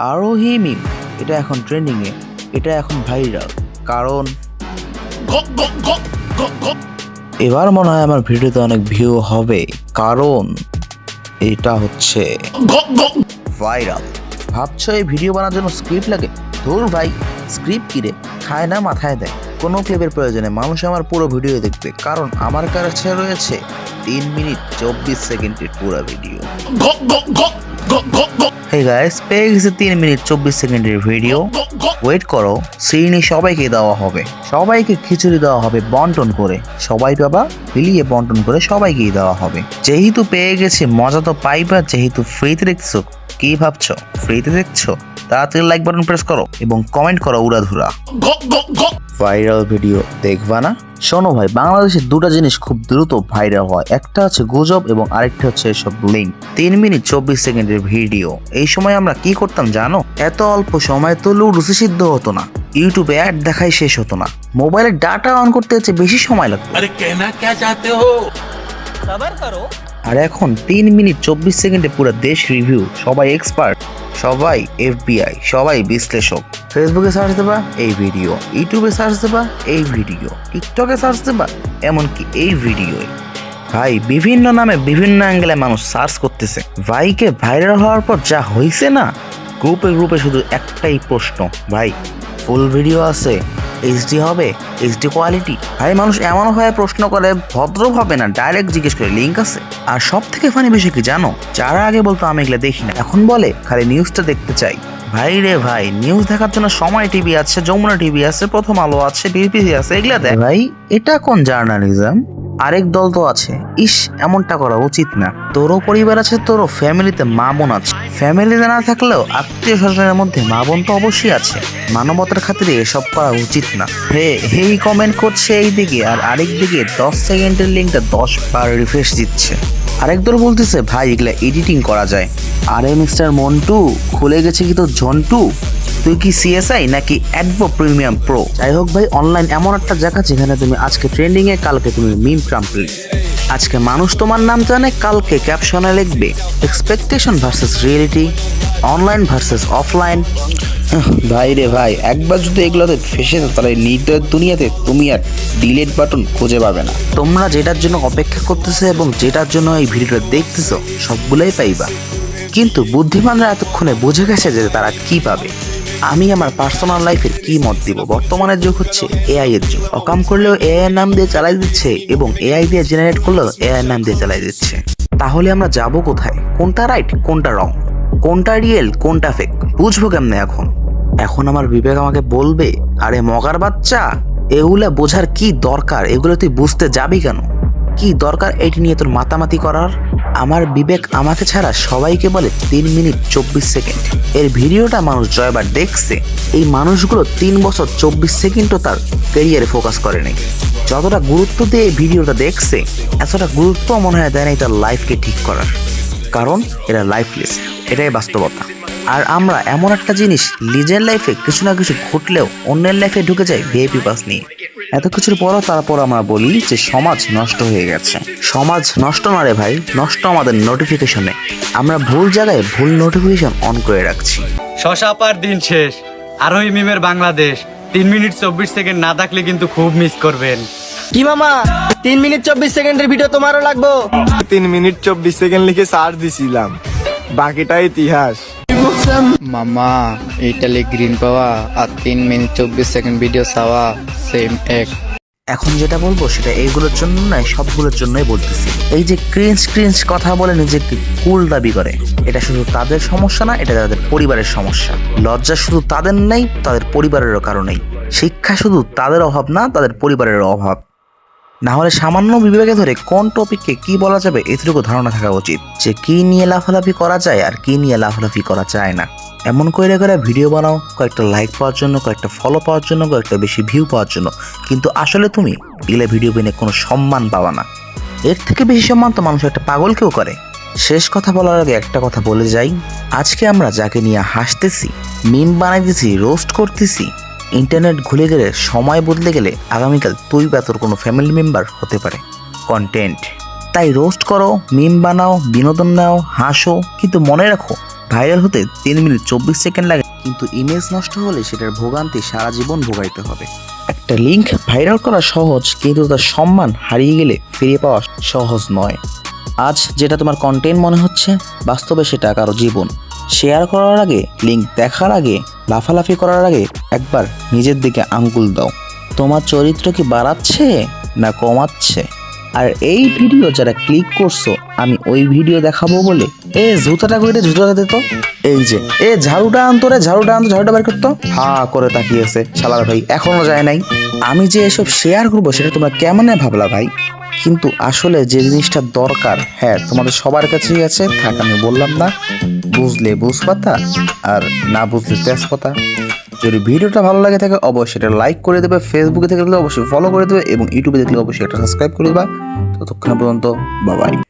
আরোহী মিম এটা এখন ট্রেন্ডিং এ, এটা এখন ভাইরাল, কারণ এবার মনে হয় আমার ভিডিওতে অনেক ভিউ হবে, কারণ এটা হচ্ছে ভাইরাল। ভাবছো এই ভিডিও বানানোর জন্য স্ক্রিপ্ট লাগে? ধুর ভাই, স্ক্রিপ্ট কিরে, খায় না মাথায় দেয়। কোনো ক্লিপের প্রয়োজনে মানুষ আমার পুরো ভিডিও দেখবে, কারণ আমার কাছে রয়েছে 3 মিনিট 24 সেকেন্ডের পুরো ভিডিও। হে গাইস, পেয়ে গেছে 3 মিনিট 24 সেকেন্ডের ভিডিও। ওয়েট করো, শ্রেণী সবাইকে দেওয়া হবে, সবাইকে খিচুড়ি দেওয়া হবে বন্টন করে, সবাই বাবা মিলিয়ে বন্টন করে সবাইকেই দেওয়া হবে। যেহেতু পেয়ে গেছে মজা তো পাইবা, যেহেতু ফ্রিতে দেখছো। কি ভাবছো ফ্রিতে দেখছো? তাড়াতাড়ি লাইক বাটন প্রেস করো এবং কমেন্ট করো উড়াধুরা। ভাইরাল ভিডিও দেখবা না? শোনো ভাই, বাংলাদেশে দুটো জিনিস খুব দ্রুত ভাইরাল হয়, একটা হচ্ছে গুজব এবং আরেকটা হচ্ছে এসব লিঙ্ক। 3 মিনিট 24 সেকেন্ডের ভিডিও, এই সময় আমরা কি করতাম জানো? এত অল্প সময় তো লুডুসি সিদ্ধ হতো না, ইউটিউবে অ্যাড দেখাই শেষ হতো না, মোবাইলের ডাটা অন করতে হচ্ছে বেশি সময় লাগতো। আরে কেনা কে চাতে হো, সবার করো। আর এখন 3 মিনিট 24 সেকেন্ডে পুরো দেশ রিভিউ, সবাই এক্সপার্ট, সবাই FBI, সবাই বিশ্লেষক। ফেসবুকে সার্চ দেবা এই ভিডিও, ইউটিউবে সার্চ দেবা এই ভিডিও, টিকটকে সার্চ দেবা এমনকি এই ভিডিও। ভাই বিভিন্ন নামে বিভিন্ন অ্যাঙ্গেলে মানুষ সার্চ করতেছে। ভাইকে ভাইরাল হওয়ার পর যা হয়েছে না, গ্রুপে শুধু একটাই প্রশ্ন, ভাই ফুল ভিডিও আছে, HD হবে, HD কোয়ালিটি? ভাই মানুষ এমন হয়ে প্রশ্ন করে, ভদ্রভাবে না, ডাইরেক্ট জিজ্ঞেস করে লিঙ্ক আছে। আর সব থেকে ফানি বিষয় কি জানো? যারা আগে বলতো আমি এগুলা দেখি না, এখন বলে খালি নিউজটা দেখতে চাই। ভাই রে ভাই, নিউজ দেখার জন্য সময় টিভি আছে, যমুনা টিভি আছে, প্রথম আলো আছে, BBC আছে, এগুলা দেখ ভাই। এটা কোন জার্নালিজম? আরেক দল তো আছে, ইস এমনটা করা উচিত না। তোরও পরিবার আছে, তোরও ফ্যামিলিতে মা বোন আছে, ফ্যামিলিতে না থাকলেও আত্মীয় স্বজনের মধ্যে মা বোন তো অবশ্যই আছে। মানবতার খাতিরে এসব করা উচিত না। হেই কমেন্ট করছে এইদিকে, আর আরেক দিকে 10 সেকেন্ডের লিঙ্কটা 10 বার রিফ্রেশ দিচ্ছে। আরেক দল বলতেছে ভাই এগুলা এডিটিং করা যায়। আরে মিস্টার মন্টু, খুলে গেছে কি তোর ঝন্টু? তুই কি CSI নাকি অ্যাডবো প্রিমিয়াম প্রো? যাই হোক ভাই, অনলাইন এমন একটা জায়গা যেখানে তুমি আজকে ট্রেন্ডিং এ, কালকে তুমি মিম ট্রাম্পলিন। আজকে মানুষ তোমার নাম জানে, কালকে ক্যাপশনে লিখবে expectation versus reality, online versus offline. ভাই রে ভাই, একবার যদি এগুলোতে ফেসে দাও, তাহলে নির্দয় দুনিয়াতে তুমি আর ডিলিট বাটন খুঁজে পাবে না। তোমরা যেটার জন্য অপেক্ষা করতেছো এবং যেটার জন্য এই ভিডিওটা দেখতেছো, সবগুলোই পাইবা। কিন্তু বুদ্ধিমানরা এতক্ষণে বুঝে গেছে যে তারা কি পাবে। আমি আমার পার্সোনাল লাইফের কি মত দিব? বর্তমানের যুগ হচ্ছে AI এর যুগ। অকাম করলেও AI এর নাম দিয়ে চালাই দিচ্ছে এবং AI দিয়ে জেনারেট করলেও AI এর নাম দিয়ে চালাই দিচ্ছে। তাহলে আমরা যাব কোথায়? কোনটা রাইট, কোনটা রং, কোনটা রিয়েল, কোনটা ফেক, বুঝবো কেমনে এখন? এখন আমার বিবেক আমাকে বলবে, আরে মগার বাচ্চা, এগুলা বোঝার কি দরকার? এগুলো তুই বুঝতে যাবি কেন? কি দরকার এটি নিয়ে তোর মাতামাতি করার? আমার বিবেক আমাকে ছাড়া সবাইকে বলে 3 মিনিট 24 সেকেন্ড এর ভিডিওটা মানুষ জয়বার দেখছে। এই মানুষগুলো 3 বছর 24 সেকেন্ডও তার ক্যারিয়ারে ফোকাস করেনি। যতটা গুরুত্ব দিয়ে এই ভিডিওটা দেখছে, এতটা গুরুত্ব মনে হয় দেয় নাই তার লাইফকে ঠিক করার, কারণ এরা লাইফলেস, এটাই বাস্তবতা। আর আমরা এমন একটা জিনিস, নিজের লাইফে কিছু না কিছু ঘটলেও অন্যের লাইফে ঢুকে যাই VIP পাস নিয়ে। এত কিছুর পরও তারপর আমরা বলি যে সমাজ নষ্ট হয়ে গেছে। সমাজ নষ্ট না রে ভাই, নষ্ট আমাদের নোটিফিকেশনে। আমরা ভুল জায়গায় ভুল নোটিফিকেশন অন করে রাখছি। শশা পার দিন শেষ, আরোহী মিমের বাংলাদেশ 3 মিনিট 24 সেকেন্ড না থাকলে কিন্তু খুব মিস করবেন। কি মামা, 3 মিনিট 24 সেকেন্ডের ভিডিও তোমারও লাগবো? 3 মিনিট 24 সেকেন্ড লিখে সার্চ দিছিলাম, বাকিটা ইতিহাস। মামা এইটালে গ্রিন পাওয়া আর 3 মিনিট 24 সেকেন্ড ভিডিও চাওয়া সেম এক। এখন যেটা বলবো সেটা এইগুলোর জন্য নয়, সবগুলোর জন্যই বলতেছি। এই যে ক্রিঞ্জ কথা বলে নিজেকে কুল দাবি করে, এটা শুধু তাদের সমস্যা না, এটা তাদের পরিবারের সমস্যা। লজ্জা শুধু তাদের নেই, তাদের পরিবারেরও কারণেই। শিক্ষা শুধু তাদের অভাব না, তাদের পরিবারেরও অভাব। না হলে সামান্য বিবেকে ধরে কোন টপিককে কি বলা যাবে এতটুকু ধারণা থাকা উচিত, যে কি নিয়ে লাফালাফি করা যায় আর কি নিয়ে লাফালাফি করা যায় না। এমন করে ভিডিও বানাও কয়েকটা লাইক পাওয়ার জন্য, কয়েকটা ফলো পাওয়ার জন্য, কয়েকটা বেশি ভিউ পাওয়ার জন্য, কিন্তু আসলে তুমি এগুলো ভিডিও বানিয়ে কোনো সম্মান পাবা না। এর থেকে বেশি সম্মান তো মানুষ একটা পাগলকেও করে। শেষ কথা বলার আগে একটা কথা বলে যাই, আজকে আমরা যাকে নিয়ে হাসতেছি, মিম বানাইতেছি, রোস্ট করতেছি, ইন্টারনেট ঘুরে গেলে, সময় বদলে গেলে আগামীকাল তুই বা তোর কোনো ফ্যামিলি মেম্বার হতে পারে কন্টেন্ট। তাই রোস্ট করো, মিম বানাও, বিনোদন নাও, হাসো, কিন্তু মনে রাখো ভাইরাল হতে 3 মিনিট 24 সেকেন্ড লাগে, কিন্তু ইমেজ নষ্ট হলে সেটার ভোগান্তি সারা জীবন ভোগাইতে হবে। একটা লিঙ্ক ভাইরাল করা সহজ, কিন্তু তার সম্মান হারিয়ে গেলে ফিরে পাওয়া সহজ নয়। আজ যেটা তোমার কন্টেন্ট মনে হচ্ছে, বাস্তবে সেটা কারো জীবন। শেয়ার করার আগে, লিঙ্ক দেখার আগে, লাফালাফি করার আগে একবার নিজের দিকে আঙ্গুল দাও। তোমার চরিত্র কি বাড়াচ্ছে না কমাচ্ছে? আর এই ভিডিও যারা ক্লিক করছো আমি ওই ভিডিও দেখাবো বলে, জুতাটা কইরে জুতাটা দে তো। এই যে ঝাড়ুটা আনতো রে, ঝাড়ুটা বের করতো। হা করে তাকিয়েছে শালার ভাই, এখনো যায় নাই। আমি যে এসব শেয়ার করবো সেটা তোমরা কেমনে ভাবলা ভাই? কিন্তু আসলে যে জিনিসটা দরকার, হ্যাঁ তোমাদের সবার কাছেই আছে, থাক আমি বললাম না। বুঝলে বুঝপাতা, আর না বুঝলে তেজপাতা। যদি ভিডিওটা ভালো লাগে থাকে অবশ্যই এটা লাইক করে দেবে, ফেসবুকে থেকে দেখলে অবশ্যই ফলো করে দেবে, এবং ইউটিউবে দেখলে অবশ্যই এটা সাবস্ক্রাইব করে দেবা। ততক্ষণ পর্যন্ত বাই বাই।